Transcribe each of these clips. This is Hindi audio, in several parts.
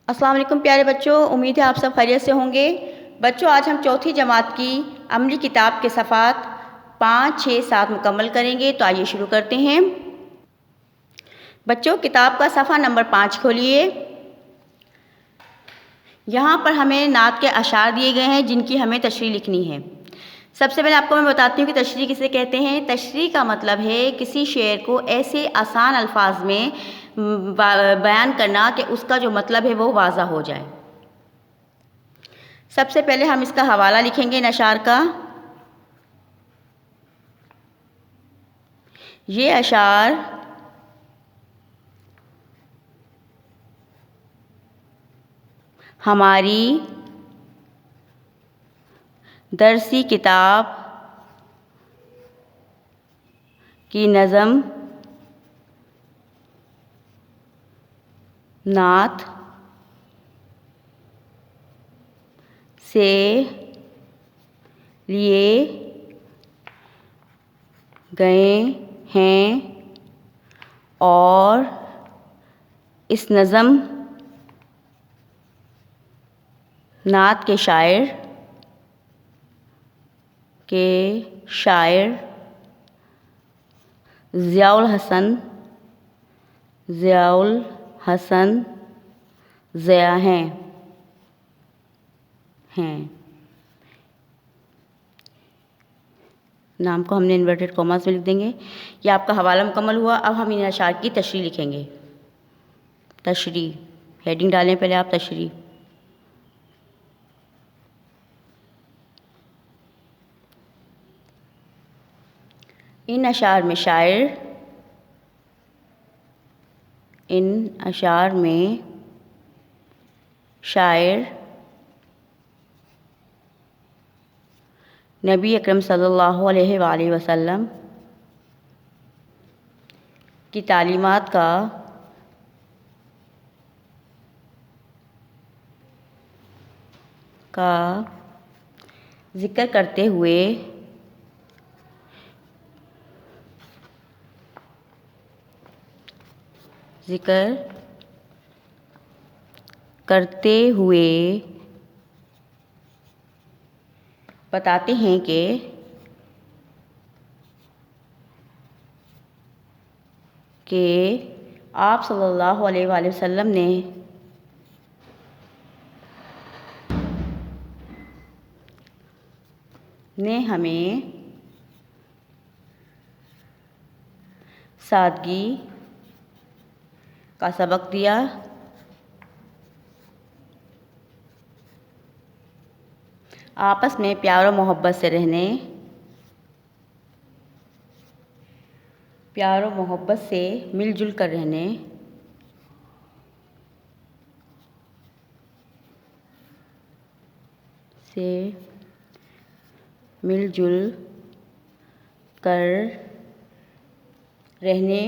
अस्सलाम वालेकुम प्यारे बच्चों, उम्मीद है आप सब खैरियत से होंगे। बच्चों, आज हम चौथी जमात की अमली किताब के सफ़ात 5, 6, 7 मुकम्मल करेंगे। तो आइए शुरू करते हैं। बच्चों, किताब का सफ़ा नंबर 5 खोलिए। यहाँ पर हमें नात के अशार दिए गए हैं जिनकी हमें तशरीह लिखनी है। सबसे पहले आपको मैं बताती हूँ कि तशरीह किसे कहते हैं। तशरीह का मतलब है किसी शेर को ऐसे आसान अल्फाज में बयान करना कि उसका जो मतलब है वो वाज़ा हो जाए। सबसे पहले हम इसका हवाला लिखेंगे इन अशार का। ये अशार हमारी दरसी किताब की नज़म नात से लिए गए हैं और इस नज़म नात के शायर ज़ियाउल हसन ज़िया हैं। नाम को हमने इन्वर्टेड कॉमास में लिख देंगे। ये आपका हवाला मुकम्मल हुआ। अब हम इन अशार की तशरीह लिखेंगे। तशरीह हेडिंग डालें पहले आप। तशरीह इन अशार में शायर नबी अकरम सल्लल्लाहु अलैहि वसल्लम की तालीमात का ज़िक्र करते हुए बताते हैं कि आप सल्लल्लाहु अलैहि वसल्लम ने हमें सादगी का सबक दिया, आपस में प्यार और मोहब्बत से रहने, प्यार और मोहब्बत से मिलजुल कर रहने,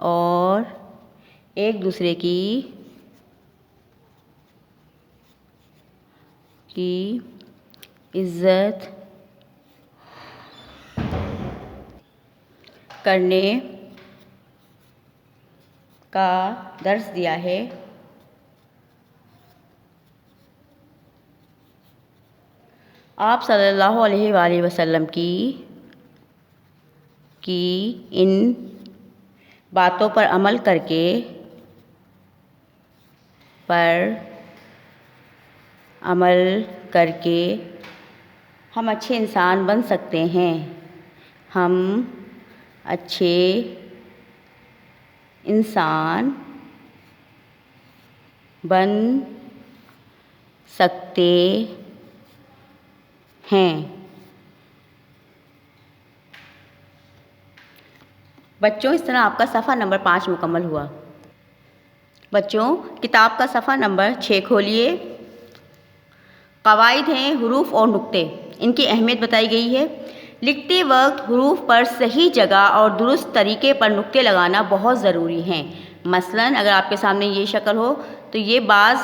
और एक दूसरे की इज़्ज़त करने का दर्स दिया है। आप सल्लल्लाहु अलैहि वसल्लम की इन बातों पर अमल करके हम अच्छे इंसान बन सकते हैं। हम अच्छे इंसान बन सकते हैं। बच्चों, इस तरह आपका सफ़ा नंबर 5 मुकम्मल हुआ। बच्चों, किताब का सफ़ा नंबर 6 खोलिए। क़वाइद हैं हुरूफ़ और नुक्ते, इनकी अहमियत बताई गई है। लिखते वक्त हुरूफ़ पर सही जगह और दुरुस्त तरीके पर नुक्ते लगाना बहुत ज़रूरी हैं। मसलन अगर आपके सामने ये शक्ल हो तो ये बाज़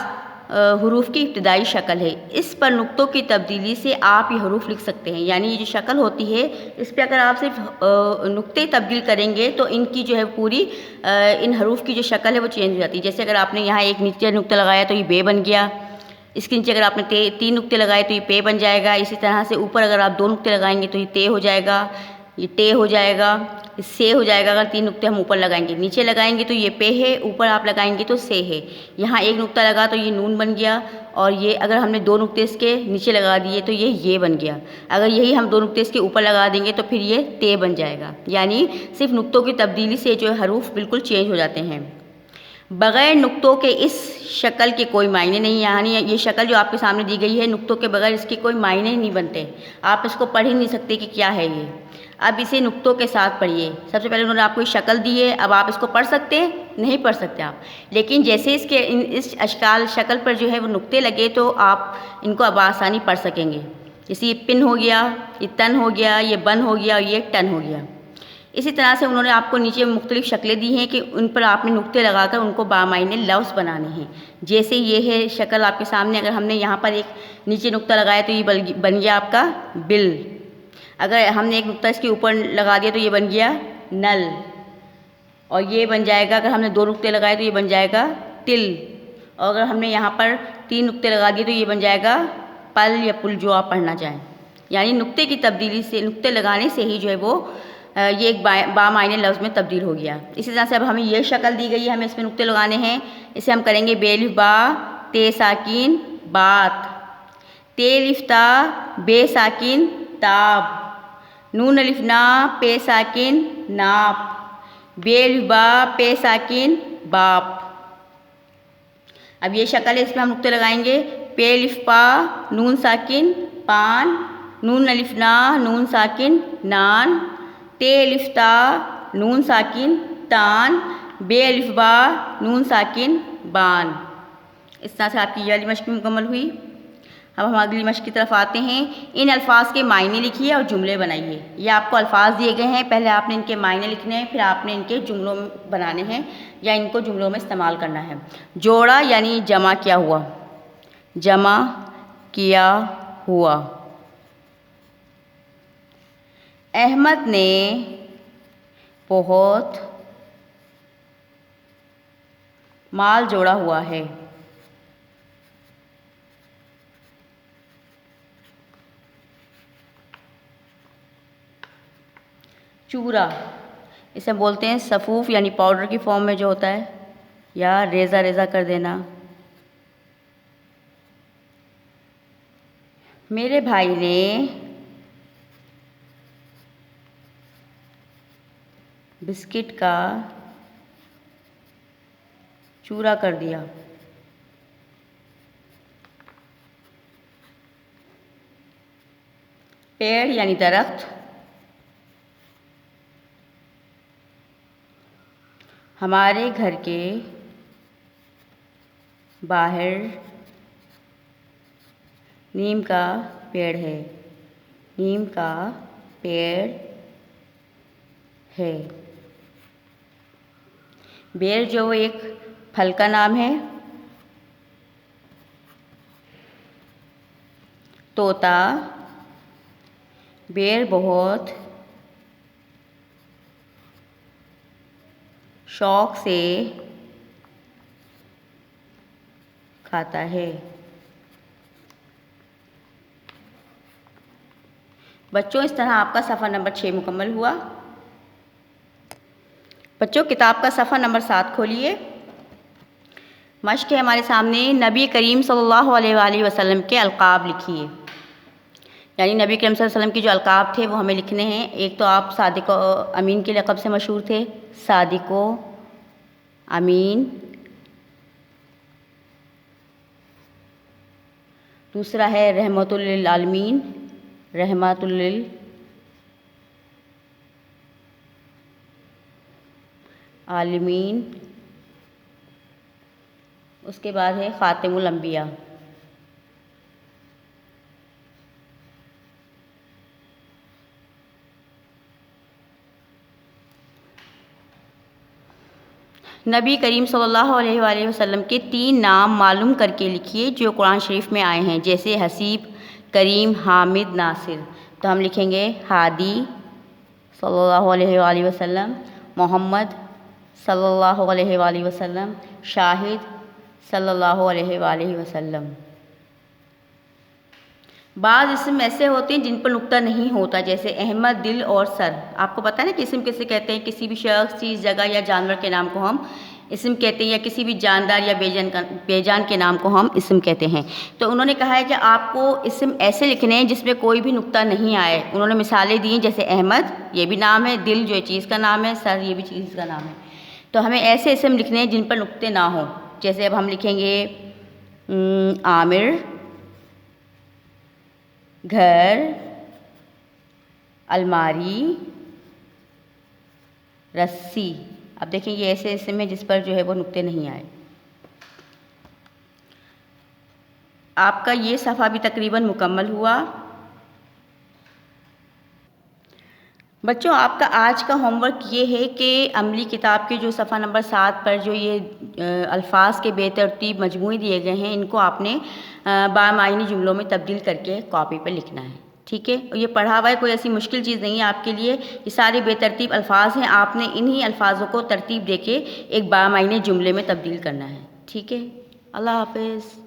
हरूफ की इब्तदाई शक्ल है। इस पर नुक्तों की तब्दीली से आप ये हरूफ लिख सकते हैं। यानी ये जो शक्ल होती है इस पर अगर आप सिर्फ नुक्ते तब्दील करेंगे तो इनकी जो है पूरी इन हरूफ की जो शक्ल है वो चेंज हो जाती है। जैसे अगर आपने यहाँ एक नीचे नुक्ता लगाया तो ये बे बन गया, इसके नीचे अगर आपने 3 नुक्ते लगाए तो ये पे बन जाएगा। इसी तरह से ऊपर अगर आप 2 नुक्ते लगाएंगे तो ये ते हो जाएगा, ये टे हो जाएगा, से हो जाएगा। अगर 3 नुक्ते हम ऊपर लगाएंगे, नीचे लगाएंगे तो ये पे है, ऊपर आप लगाएंगे तो से है। यहाँ 1 नुक्ता लगा तो ये नून बन गया, और ये अगर हमने 2 नुक्ते इसके नीचे लगा दिए तो ये बन गया। अगर यही हम 2 नुक्ते इसके ऊपर लगा देंगे तो फिर ये ते बन जाएगा। यानी सिर्फ नुक्तों की तब्दीली से जो हरूफ बिल्कुल चेंज हो जाते हैं। बग़ैर नुक्तों के इस शक्ल के कोई मायने नहीं। यानी ये शक्ल जो आपके सामने दी गई है, नुक्तों के बगैर इसके कोई मायने नहीं बनते। आप इसको पढ़ ही नहीं सकते कि क्या है ये। अब इसे नुक्तों के साथ पढ़िए। सबसे पहले उन्होंने आपको शक्ल दी है, अब आप इसको पढ़ सकते हैं? नहीं पढ़ सकते आप। लेकिन जैसे इसके इस अशकाल शक्ल पर जो है वो नुक्ते लगे तो आप इनको अब आसानी पढ़ सकेंगे। जैसे ये पिन हो गया, ये तन हो गया, ये बन हो गया और ये टन हो गया। इसी तरह से उन्होंने आपको नीचे मुख्तलिफ शक्लें दी हैं कि उन पर आपने नुक्ते लगाकर उनको बामायने लफ्ज़ बनाने हैं। जैसे ये है शक्ल आपके सामने, अगर हमने यहाँ पर एक नीचे नुक्ता लगाया तो ये बन गया आपका बिल। अगर हमने एक नुक्ता इसके ऊपर लगा दिया तो ये बन गया नल, और ये बन जाएगा, अगर हमने 2 नुक्ते लगाए तो ये बन जाएगा तिल, और अगर हमने यहाँ पर 3 नुक्ते लगा दिए तो ये बन जाएगा पल या पुल, जो आप पढ़ना चाहें। यानी नुक्ते की तब्दीली से, नुक्ते लगाने से ही जो है वो ये एक बामायने लफ्ज़ में तब्दील हो गया। इसी तरह से अब हमें ये शक्ल दी गई है, हमें इसमें नुक्ते लगाने हैं। इसे हम करेंगे बेलिफ बा ते साकिन बात, तेलिफ ता बे साकिन ताब, नून अलिफ ना पे साकिन नाप, बेलिफ बा पे साकिन बाप। अब ये शक्ल है, इसमें हम नुक्ते लगाएंगे। पे अलिफ पा नून साकिन पान, नून अलिफ ना नून साकिन नान, ते अलिफ ता नून साकिन तान, बे अलिफ बा नून साकिन बान। इस तरह से आपकी ये वाली मश्क मुकम्मल हुई। अब हम अगली मश्क की तरफ आते हैं। इन अल्फाज के मायने लिखिए और जुमले बनाइए। ये आपको अल्फाज दिए गए हैं, पहले आपने इनके मायने लिखने हैं, फिर आपने इनके जुमलों में बनाने हैं या इनको जुमलों में इस्तेमाल करना है। जोड़ा यानी जमा किया हुआ, जमा किया हुआ। अहमद ने बहुत माल जोड़ा हुआ है। चूरा, इसे बोलते हैं सफ़ूफ, यानी पाउडर की फॉर्म में जो होता है, या रेज़ा रेज़ा कर देना। मेरे भाई ने बिस्किट का चूरा कर दिया। पेड़ यानी दरख्त, हमारे घर के बाहर नीम का पेड़ है, नीम का पेड़ है। बेर जो एक फल का नाम है। तोता, बेर बहुत शौक से खाता है। बच्चों, इस तरह आपका सफ़ा नंबर 6 मुकम्मल हुआ। बच्चों, किताब का सफ़ा नंबर 7 खोलिए। मश्क है हमारे सामने, नबी करीम सल्लल्लाहु अलैहि वसल्लम के अलक़ाब लिखिए। यानी नबी करीम सल्लल्लाहु अलैहि वसल्लम की जो अलक़ाब थे वो हमें लिखने हैं। एक तो आप सादिक़ अमीन के लक़ब से मशहूर थे, सादिक़ अमीन। दूसरा है रहमतुल लिल आलमीन, रहमतुल लिल आलमीन। उसके बाद है ख़ातिमुल अंबिया। नबी करीम सल्लल्लाहु अलैहि वसल्लम के 3 नाम मालूम करके लिखिए जो कुरान शरीफ में आए हैं, जैसे हसीब, करीम, हामिद, नासिर। तो हम लिखेंगे हादी सल्लल्लाहु अलैहि वसल्लम, मोहम्मद सल्लल्लाहु अलैहि वसल्लम, शाहिद सल्लल्लाहु अलैहि वसल्लम। बाज़ इस्म ऐसे होते हैं जिन पर नुक्ता नहीं होता, जैसे अहमद, दिल और सर। आपको पता है ना कि इस्म किसे कहते हैं? किसी भी शख्स, चीज़, जगह या जानवर के नाम को हम इस्म कहते हैं, या किसी भी जानदार या बेजान के नाम को हम इस्म कहते हैं। तो उन्होंने कहा है कि आपको इस्म ऐसे लिखने हैं जिसमें कोई भी नुक्ता नहीं आए। उन्होंने मिसालें दी, जैसे अहमद ये भी नाम है, दिल जो है चीज़ का नाम है, सर ये भी चीज़ का नाम है। तो हमें ऐसे इस्म लिखने हैं जिन पर नुक्ते ना हों। जैसे अब हम लिखेंगे आमिर, घर, अलमारी, रस्सी। अब देखें ये ऐसे इस्म है जिस पर जो है वो नुक्ते नहीं आए। आपका ये सफ़ा भी तकरीबन मुकम्मल हुआ। बच्चों, आपका आज का होमवर्क ये है कि अमली किताब के जो सफ़ा नंबर 7 पर जो ये अल्फाज के बेतरतीब मजमूए दिए गए हैं, इनको आपने बामायनी जुमलों में तब्दील करके कॉपी पर लिखना है। ठीक है, और ये पढ़ा हुआ है, कोई ऐसी मुश्किल चीज़ नहीं है आपके लिए। ये सारे बेतरतीब अल्फाज हैं, आपने इन्हीं अल्फाजों को तरतीब देके एक बामायनी जुमले में तब्दील करना है। ठीक है, अल्लाह हाफ़िज़।